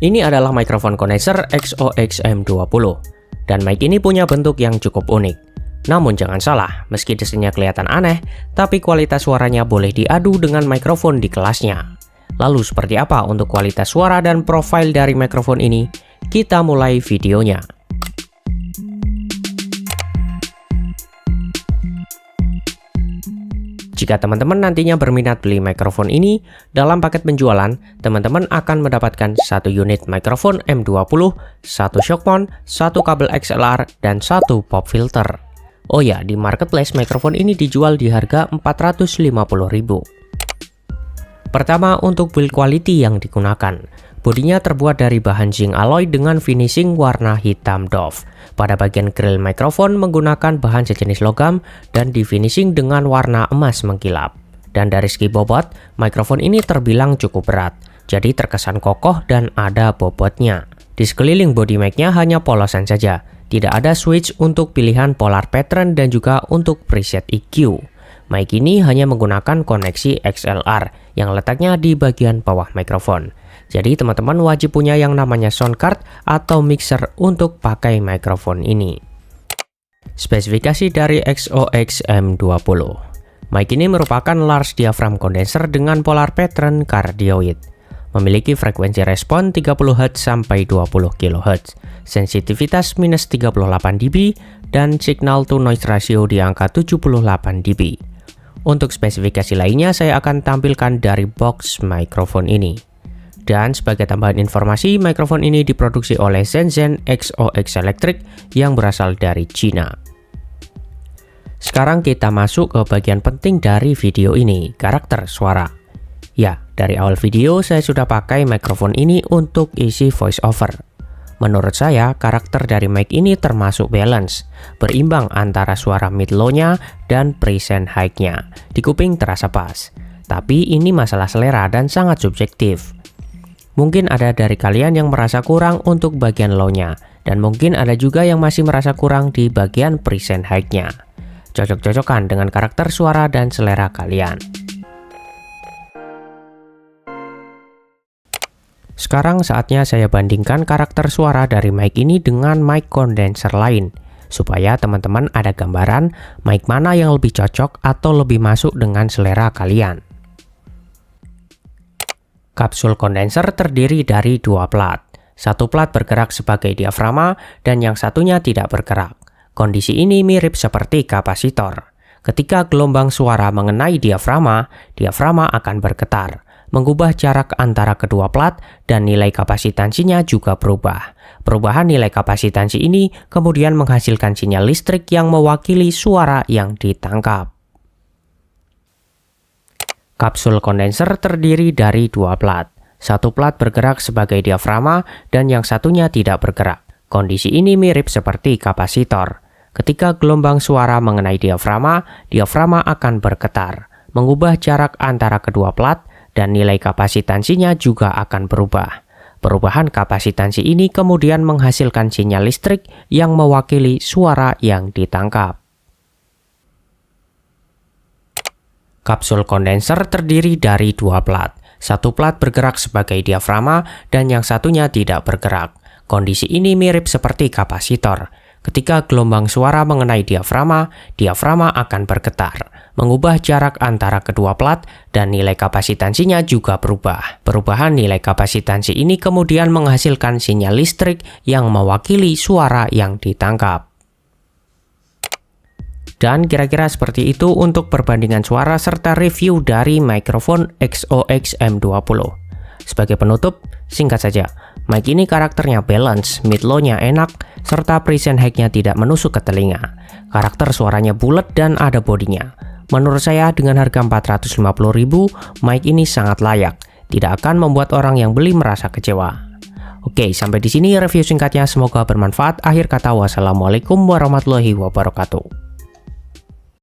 Ini adalah mikrofon kondenser XOX-M20 dan mic ini punya bentuk yang cukup unik. Namun jangan salah, meski desainnya kelihatan aneh, tapi kualitas suaranya boleh diadu dengan mikrofon di kelasnya. Lalu seperti apa untuk kualitas suara dan profil dari mikrofon ini? Kita mulai videonya. Jika teman-teman nantinya berminat beli mikrofon ini, dalam paket penjualan, teman-teman akan mendapatkan satu unit mikrofon M20, satu shock mount, satu kabel XLR, dan satu pop filter. Oh ya, di marketplace mikrofon ini dijual di harga 450.000. Pertama, untuk build quality yang digunakan. Bodinya terbuat dari bahan zinc alloy dengan finishing warna hitam doff. Pada bagian grill mikrofon menggunakan bahan sejenis logam dan di finishing dengan warna emas mengkilap. Dan dari segi bobot, mikrofon ini terbilang cukup berat, jadi terkesan kokoh dan ada bobotnya. Di sekeliling body mic-nya hanya polosan saja, tidak ada switch untuk pilihan polar pattern dan juga untuk preset EQ. Mic ini hanya menggunakan koneksi XLR yang letaknya di bagian bawah mikrofon. Jadi teman-teman wajib punya yang namanya sound card atau mixer untuk pakai mikrofon ini. Spesifikasi dari XOX-M20. Mic ini merupakan large diaphragm condenser dengan polar pattern cardioid. Memiliki frekuensi respon 30 Hz sampai 20 kHz, sensitivitas minus 38 dB, dan signal to noise ratio di angka 78 dB. Untuk spesifikasi lainnya saya akan tampilkan dari box mikrofon ini. Dan sebagai tambahan informasi, mikrofon ini diproduksi oleh Shenzhen XOX Electric yang berasal dari Cina. Sekarang kita masuk ke bagian penting dari video ini, karakter suara. Ya, dari awal video saya sudah pakai mikrofon ini untuk isi voice over. Menurut saya, karakter dari mic ini termasuk balance, berimbang antara suara mid-low-nya dan present high-nya. Di kuping terasa pas, tapi ini masalah selera dan sangat subjektif. Mungkin ada dari kalian yang merasa kurang untuk bagian low-nya, dan mungkin ada juga yang masih merasa kurang di bagian present high-nya. Cocok-cocokan dengan karakter suara dan selera kalian. Sekarang saatnya saya bandingkan karakter suara dari mic ini dengan mic condenser lain, supaya teman-teman ada gambaran mic mana yang lebih cocok atau lebih masuk dengan selera kalian. Kapsul kondenser terdiri dari dua plat. Satu plat bergerak sebagai diafragma dan yang satunya tidak bergerak. Kondisi ini mirip seperti kapasitor. Ketika gelombang suara mengenai diafragma, diafragma akan bergetar, mengubah jarak antara kedua plat dan nilai kapasitansinya juga berubah. Perubahan nilai kapasitansi ini kemudian menghasilkan sinyal listrik yang mewakili suara yang ditangkap. Kapsul kondenser terdiri dari dua plat. Satu plat bergerak sebagai diafragma dan yang satunya tidak bergerak. Kondisi ini mirip seperti kapasitor. Ketika gelombang suara mengenai diafragma, diafragma akan bergetar, mengubah jarak antara kedua plat dan nilai kapasitansinya juga akan berubah. Perubahan kapasitansi ini kemudian menghasilkan sinyal listrik yang mewakili suara yang ditangkap. Kapsul kondenser terdiri dari dua plat. Satu plat bergerak sebagai diafragma dan yang satunya tidak bergerak. Kondisi ini mirip seperti kapasitor. Ketika gelombang suara mengenai diafragma, diafragma akan bergetar, mengubah jarak antara kedua plat dan nilai kapasitansinya juga berubah. Perubahan nilai kapasitansi ini kemudian menghasilkan sinyal listrik yang mewakili suara yang ditangkap. Dan kira-kira seperti itu untuk perbandingan suara serta review dari mikrofon XOX-M20. Sebagai penutup, singkat saja, mic ini karakternya balance, mid-low-nya enak, serta present high-nya tidak menusuk ke telinga. Karakter suaranya bulat dan ada bodinya. Menurut saya dengan harga 450.000, mic ini sangat layak, tidak akan membuat orang yang beli merasa kecewa. Oke, sampai di sini review singkatnya, semoga bermanfaat. Akhir kata, wassalamualaikum warahmatullahi wabarakatuh.